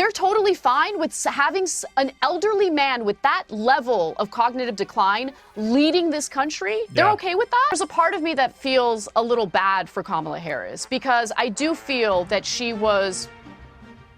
they're totally fine with having an elderly man with that level of cognitive decline leading this country. They're okay with that. There's a part of me that feels a little bad for Kamala Harris because I do feel that she was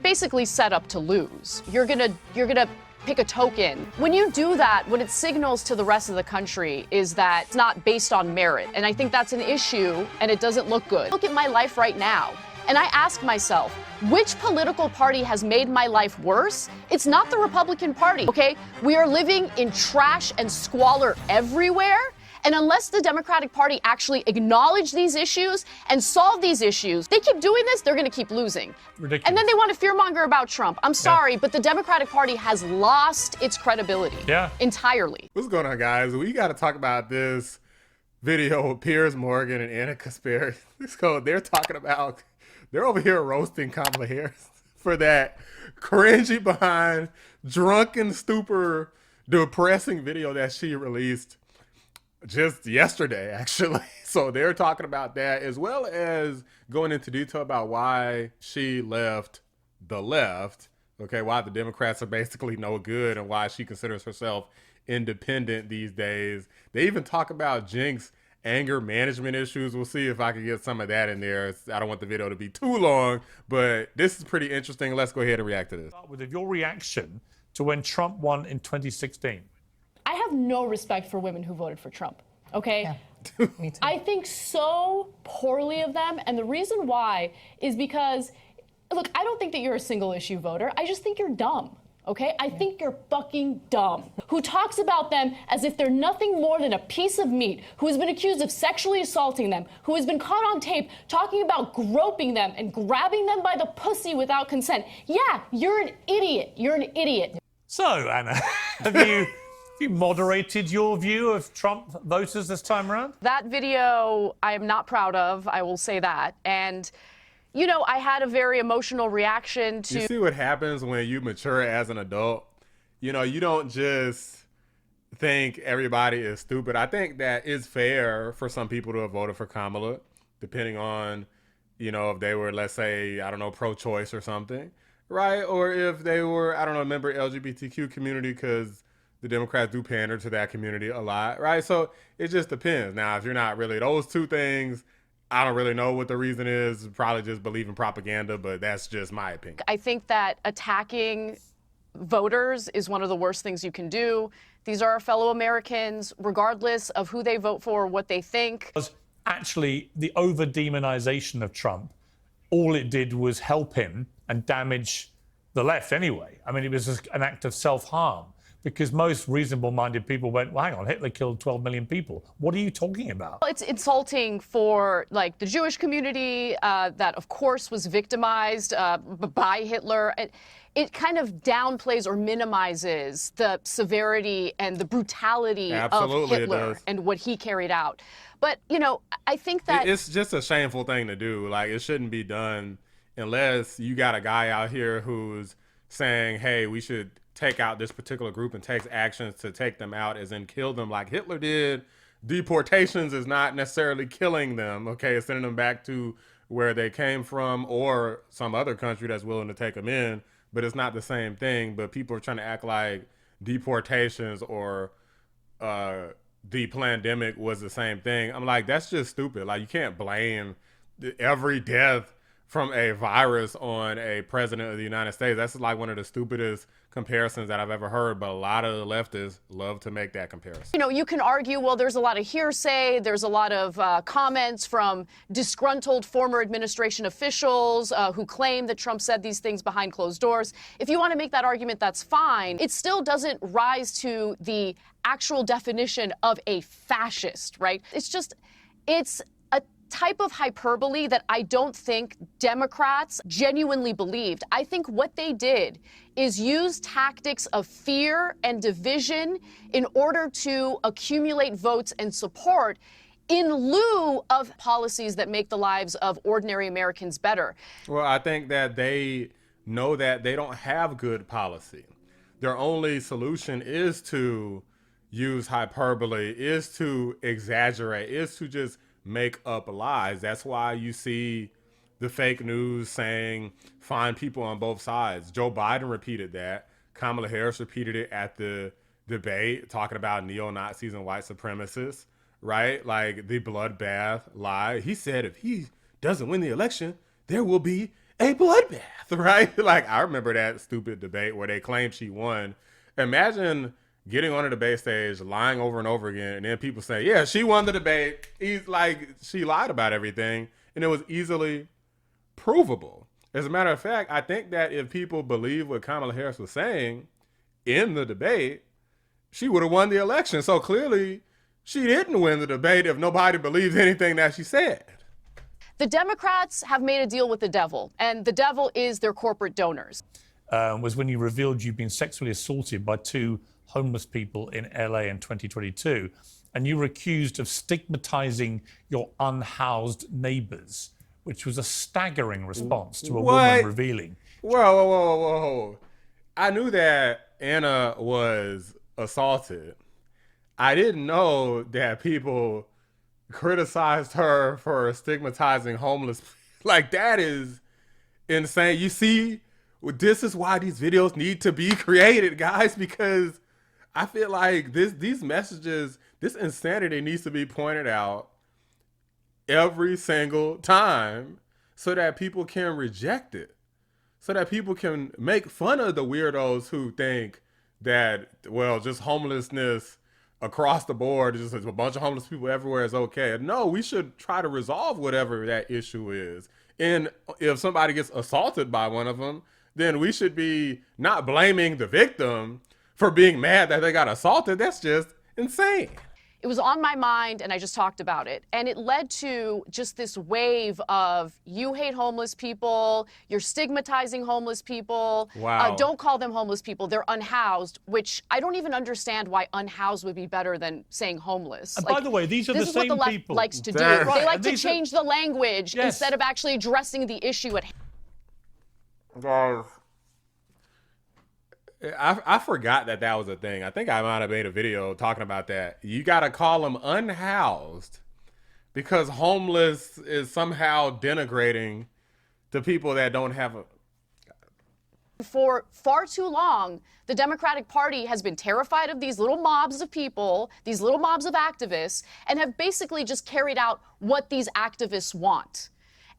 basically set up to lose. You're gonna pick a token. When you do that, what it signals to the rest of the country is that it's not based on merit. And I think that's an issue and it doesn't look good. Look at my life right now. And I ask myself, which political party has made my life worse? It's not the Republican Party, okay? We are living in trash and squalor everywhere. And unless the Democratic Party actually acknowledge these issues and solve these issues, they keep doing this, they're gonna keep losing. Ridiculous. And then they want to fearmonger about Trump. I'm sorry, but the Democratic Party has lost its credibility entirely. What's going on, guys? We got to talk about this video with Piers Morgan and Anna Kasparian. They're talking about, they're over here roasting Kamala Harris for that cringy behind, drunken, stupor, depressing video that she released just yesterday, actually. So they're talking about that, as well as going into detail about why she left the left, okay, why the Democrats are basically no good and why she considers herself independent these days. They even talk about Jink's anger management issues. We'll see if I can get some of that in there. I don't want the video to be too long, but this is pretty interesting. Let's go ahead and react to this. Start with your reaction to when Trump won in 2016. I have no respect for women who voted for Trump, okay? Yeah. Me too. I think so poorly of them, and the reason why is because, look, I don't think that you're a single issue voter. I just think you're dumb, okay? I think you're fucking dumb. Who talks about them as if they're nothing more than a piece of meat, who has been accused of sexually assaulting them, who has been caught on tape talking about groping them and grabbing them by the pussy without consent. Yeah, you're an idiot. You're an idiot. So, Anna, have you moderated your view of Trump voters this time around? That video I am not proud of, I will say that. And, you know, I had a very emotional reaction to... You see what happens when you mature as an adult? You know, you don't just think everybody is stupid. I think that it's fair for some people to have voted for Kamala, depending on, you know, if they were, let's say, I don't know, pro-choice or something, right? Or if they were, I don't know, a member of the LGBTQ community, because the Democrats do pander to that community a lot, right? So it just depends. Now, if you're not really those two things, I don't really know what the reason is. Probably just believe in propaganda, but that's just my opinion. I think that attacking voters is one of the worst things you can do. These are our fellow Americans, regardless of who they vote for, what they think. Actually, the over-demonization of Trump, all it did was help him and damage the left anyway. I mean, it was just an act of self-harm, because most reasonable-minded people went, well, hang on, Hitler killed 12 million people. What are you talking about? It's insulting for, like, the Jewish community that, of course, was victimized by Hitler. It kind of downplays or minimizes the severity and the brutality of Hitler and what he carried out. But, you know, I think that... It's just a shameful thing to do. Like, it shouldn't be done unless you got a guy out here who's saying, hey, we should take out this particular group and takes actions to take them out, as in kill them like Hitler did. Deportations is not necessarily killing them, okay? It's sending them back to where they came from or some other country that's willing to take them in, but it's not the same thing. But people are trying to act like deportations or the pandemic was the same thing. I'm like, that's just stupid. Like, you can't blame every death from a virus on a president of the United States. That's like one of the stupidest comparisons that I've ever heard, but a lot of the leftists love to make that comparison. You know, you can argue, well, there's a lot of hearsay, there's a lot of comments from disgruntled former administration officials who claim that Trump said these things behind closed doors. If you want to make that argument, that's fine. It still doesn't rise to the actual definition of a fascist, right? It's a type of hyperbole that I don't think Democrats genuinely believed. I think what they did is use tactics of fear and division in order to accumulate votes and support in lieu of policies that make the lives of ordinary Americans better. Well, I think that they know that they don't have good policy. Their only solution is to use hyperbole, is to exaggerate, is to just make up lies. That's why you see the fake news saying find people on both sides. Joe Biden repeated that. Kamala Harris repeated it at the debate, talking about neo-Nazis and white supremacists, right? Like the bloodbath lie. He said if he doesn't win the election, there will be a bloodbath, right? Like I remember that stupid debate where they claimed she won. Imagine getting on a debate stage, lying over and over again, and then people say, yeah, she won the debate. He's like, she lied about everything, and it was easily provable. As a matter of fact, I think that if people believe what Kamala Harris was saying in the debate, she would have won the election. So clearly, she didn't win the debate if nobody believes anything that she said. The Democrats have made a deal with the devil, and the devil is their corporate donors. Was when you revealed you'd been sexually assaulted by 2 homeless people in LA in 2022, and you were accused of stigmatizing your unhoused neighbors, which was a staggering response to a woman revealing. Whoa. I knew that Anna was assaulted. I didn't know that people criticized her for stigmatizing homeless. Like, that is insane. You see, this is why these videos need to be created, guys, because I feel like these messages, this insanity needs to be pointed out every single time so that people can reject it, so that people can make fun of the weirdos who think that, well, just homelessness across the board, just a bunch of homeless people everywhere is okay. No, we should try to resolve whatever that issue is. And if somebody gets assaulted by one of them, then we should be not blaming the victim for being mad that they got assaulted. That's just insane. It was on my mind, and I just talked about it. And it led to just this wave of, you hate homeless people, you're stigmatizing homeless people. Wow. Don't call them homeless people, they're unhoused, which I don't even understand why unhoused would be better than saying homeless. And by the way, these are the same This is what the left people. likes to do. Right. They like And to these are- change the language instead of actually addressing the issue at hand. Guys, I forgot that was a thing. I think I might have made a video talking about that. You got to call them unhoused because homeless is somehow denigrating to people that don't have a... For far too long, the Democratic Party has been terrified of these little mobs of people, these little mobs of activists, and have basically just carried out what these activists want.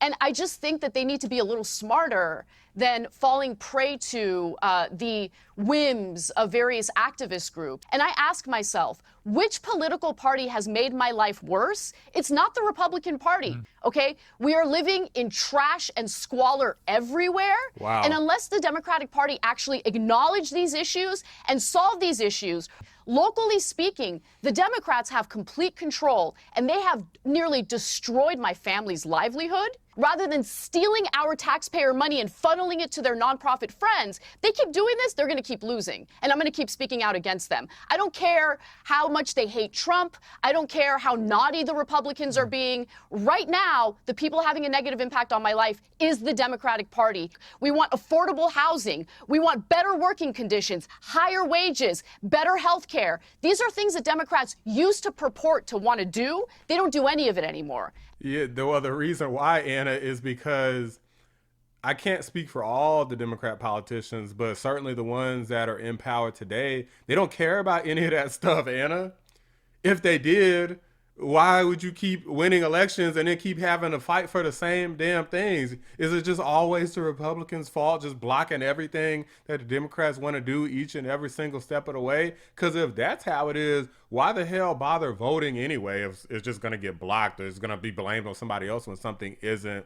And I just think that they need to be a little smarter than falling prey to the whims of various activist groups. And I ask myself, which political party has made my life worse? It's not the Republican Party, okay? We are living in trash and squalor everywhere. Wow. And unless the Democratic Party actually acknowledge these issues and solve these issues, locally speaking, the Democrats have complete control, and they have nearly destroyed my family's livelihood. Rather than stealing our taxpayer money and funneling it to their nonprofit friends, they keep doing this, they're going to keep losing. And I'm going to keep speaking out against them. I don't care how much they hate Trump. I don't care how naughty the Republicans are being. Right now, the people having a negative impact on my life is the Democratic Party. We want affordable housing. We want better working conditions, higher wages, better health care. These are things that Democrats used to purport to want to do. They don't do any of it anymore. Yeah, the reason why, Anna, is because I can't speak for all the Democrat politicians, but certainly the ones that are in power today, they don't care about any of that stuff, Anna. If they did, why would you keep winning elections and then keep having to fight for the same damn things? Is it just always the Republicans' fault, just blocking everything that the Democrats want to do each and every single step of the way? Because if that's how it is, why the hell bother voting anyway if it's just going to get blocked or it's going to be blamed on somebody else when something isn't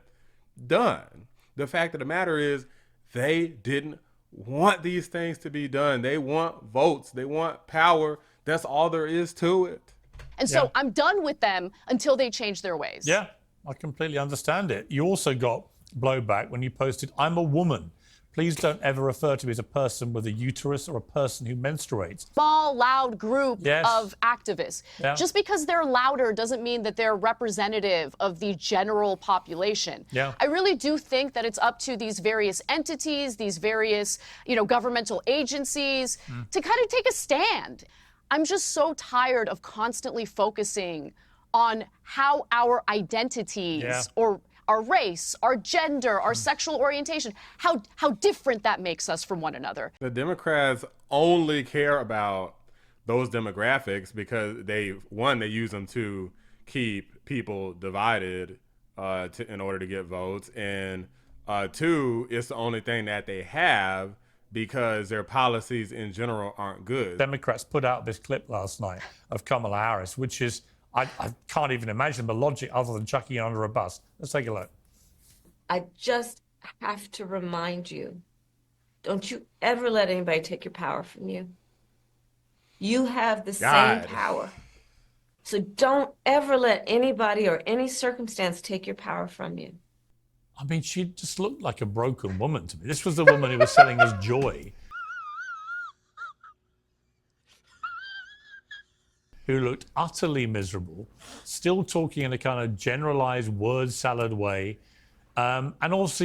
done? The fact of the matter is they didn't want these things to be done. They want votes. They want power. That's all there is to it. And so I'm done with them until they change their ways. Yeah, I completely understand it. You also got blowback when you posted, "I'm a woman. Please don't ever refer to me as a person with a uterus or a person who menstruates." Small, loud group of activists. Yeah. Just because they're louder doesn't mean that they're representative of the general population. Yeah. I really do think that it's up to these various entities, these various, governmental agencies to kind of take a stand. I'm just so tired of constantly focusing on how our identities or our race, our gender, our sexual orientation, how different that makes us from one another. The Democrats only care about those demographics because they use them to keep people divided in order to get votes, and two, it's the only thing that they have because their policies in general aren't good. Democrats put out this clip last night of Kamala Harris, which is, I can't even imagine the logic other than chucking it under a bus. Let's take a look. I just have to remind you, don't you ever let anybody take your power from you. You have the same power. So don't ever let anybody or any circumstance take your power from you. I mean, she just looked like a broken woman to me. This was the woman who was selling us joy, who looked utterly miserable, still talking in a kind of generalized word salad way, and also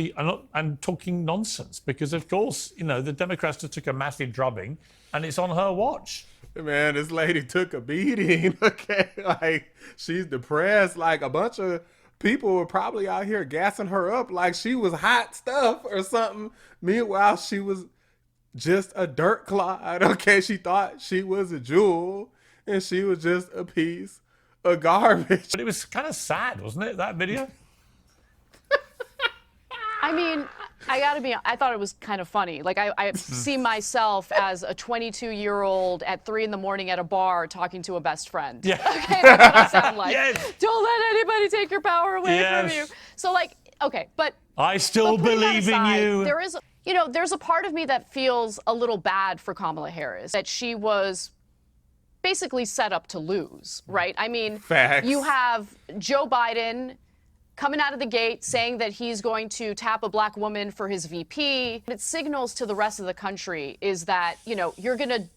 and talking nonsense because, of course, you know, the Democrats just took a massive drubbing, and it's on her watch. Man, this lady took a beating. Okay, like she's depressed. Like a bunch of people were probably out here gassing her up like she was hot stuff or something. Meanwhile, she was just a dirt clod. Okay, she thought she was a jewel, and she was just a piece of garbage. But it was kind of sad, wasn't it, that video? I mean, I thought it was kind of funny. Like, I see myself as a 22-year-old at 3 in the morning at a bar talking to a best friend. Yeah. Okay, that's what I sound like. Yes. Don't let anybody take your power away from you. So, like, okay, but I still believe in you. There is, you know, there's a part of me that feels a little bad for Kamala Harris, that she was basically set up to lose, right? I mean, Facts. You have Joe Biden coming out of the gate saying that he's going to tap a black woman for his VP. It signals to the rest of the country is that, you know, you're gonna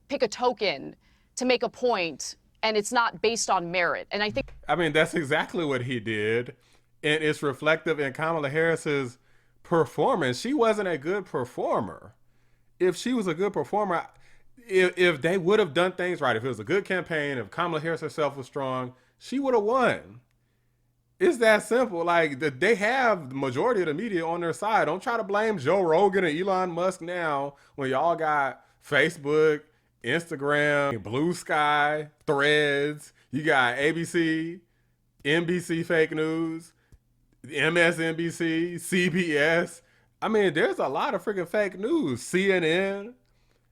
pick a token to make a point, and it's not based on merit. And I mean, that's exactly what he did, and it's reflective in Kamala Harris's performance. She wasn't a good performer. If she was a good performer, if they would have done things right, if it was a good campaign, if Kamala Harris herself was strong, she would have won. It's that simple. Like, they have the majority of the media on their side. Don't try to blame Joe Rogan and Elon Musk now when y'all got Facebook, Instagram, Blue Sky, Threads. You got ABC, NBC fake news, MSNBC, CBS. I mean, there's a lot of freaking fake news. CNN.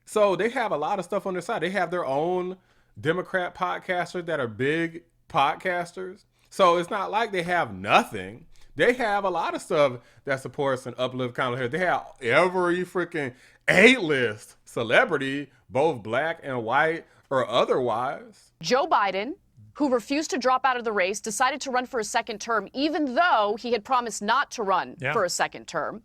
So they have a lot of stuff on their side. They have their own Democrat podcasters that are big podcasters. So it's not like they have nothing. They have a lot of stuff that supports and uplifts Kamala Harris. They have every freaking A-list celebrity, both black and white or otherwise. Joe Biden, who refused to drop out of the race, decided to run for a second term, even though he had promised not to run for a second term.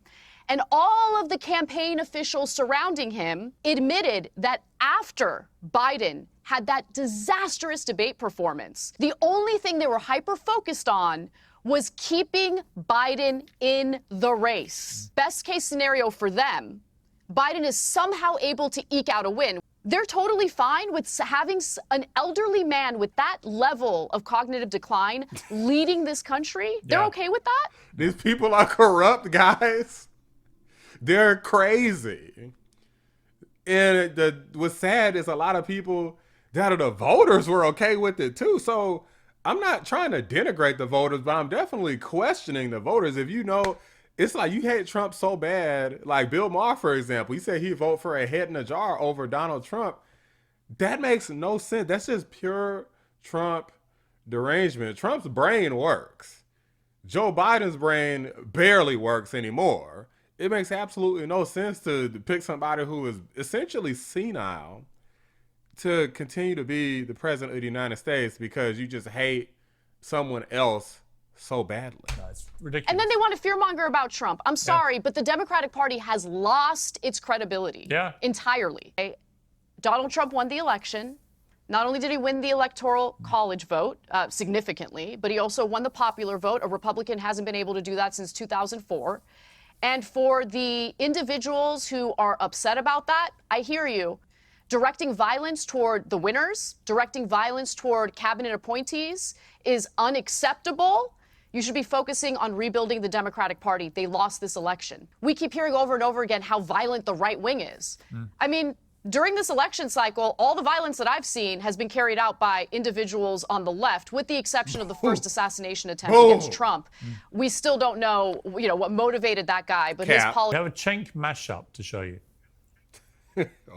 And all of the campaign officials surrounding him admitted that after Biden had that disastrous debate performance, the only thing they were hyper-focused on was keeping Biden in the race. Best case scenario for them, Biden is somehow able to eke out a win. They're totally fine with having an elderly man with that level of cognitive decline leading this country. They're okay with that? These people are corrupt, guys. They're crazy. And what's sad is a lot of people that are the voters were okay with it too. So I'm not trying to denigrate the voters, but I'm definitely questioning the voters. If you know, it's like you hate Trump so bad, like Bill Maher, for example, he said he'd vote for a head in a jar over Donald Trump. That makes no sense. That's just pure Trump derangement. Trump's brain works. Joe Biden's brain barely works anymore. It makes absolutely no sense to pick somebody who is essentially senile to continue to be the president of the United States because you just hate someone else so badly. No, it's ridiculous. And then they want to fearmonger about Trump. I'm sorry, but the Democratic Party has lost its credibility entirely. Donald Trump won the election. Not only did he win the electoral college vote significantly, but he also won the popular vote. A Republican hasn't been able to do that since 2004. And for the individuals who are upset about that, I hear you. Directing violence toward the winners, directing violence toward cabinet appointees is unacceptable. You should be focusing on rebuilding the Democratic Party. They lost this election. We keep hearing over and over again how violent the right wing is. I mean, during this election cycle, all the violence that I've seen has been carried out by individuals on the left, with the exception of the first assassination attempt against Trump. We still don't know, what motivated that guy, but his We politics. have a Cenk mashup to show you.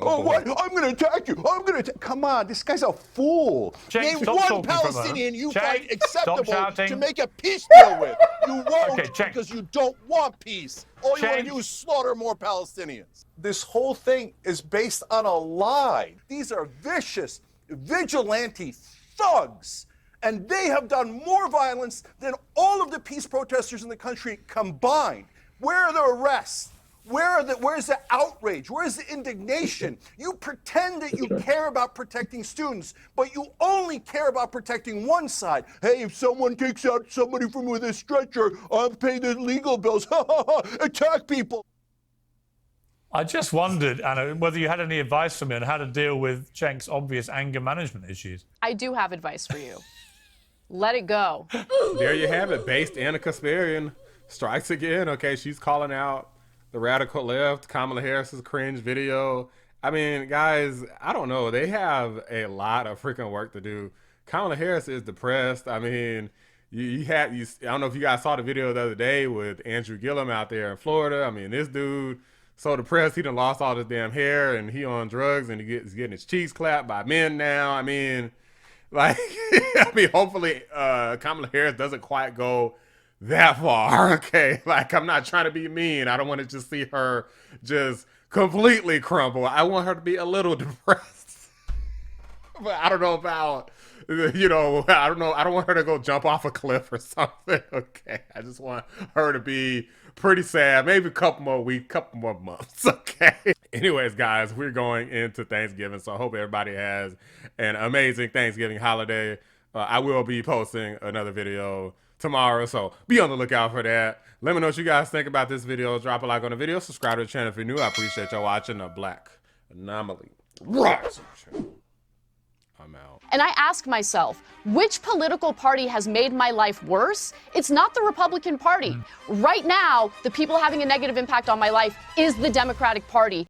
Oh, what? I'm going to attack you. I'm going to come on, this guy's a fool. Cenk, Name stop one talking for a moment. Palestinian you Cenk, find stop acceptable shouting. to make a peace deal with. You won't Okay, Cenk. because you don't want peace. All you want to Cenk. do is slaughter more Palestinians. This whole thing is based on a lie. These are vicious, vigilante thugs. And they have done more violence than all of the peace protesters in the country combined. Where are the arrests? Where's the outrage? Where's the indignation? You pretend that you care about protecting students, but you only care about protecting one side. Hey, if someone kicks out somebody from with a stretcher, I'll pay the legal bills. Attack people. I just wondered, Anna, whether you had any advice for me on how to deal with Cenk's obvious anger management issues. I do have advice for you. Let it go. There you have it. Based Anna Kasparian strikes again. Okay, she's calling out the radical left, Kamala Harris's cringe video. I mean, guys, I don't know. They have a lot of freaking work to do. Kamala Harris is depressed. I mean, I don't know if you guys saw the video the other day with Andrew Gillum out there in Florida. I mean, this dude so depressed he done lost all his damn hair and he on drugs and he's getting his cheeks clapped by men now. I mean, hopefully Kamala Harris doesn't quite go that far, okay? Like, I'm not trying to be mean. I don't want to just see her just completely crumble. I want her to be a little depressed. But I don't know about, I don't know. I don't want her to go jump off a cliff or something, okay? I just want her to be pretty sad. Maybe a couple more weeks, couple more months, okay? Anyways, guys, we're going into Thanksgiving, so I hope everybody has an amazing Thanksgiving holiday. I will be posting another video tomorrow, so be on the lookout for that. Let me know what you guys think about this video. Drop a like on the video, subscribe to the channel if you're new. I appreciate y'all watching the Black Anomaly Rising channel. I'm out. And I ask myself, which political party has made my life worse? It's not the Republican Party. Right now, the people having a negative impact on my life is the Democratic Party.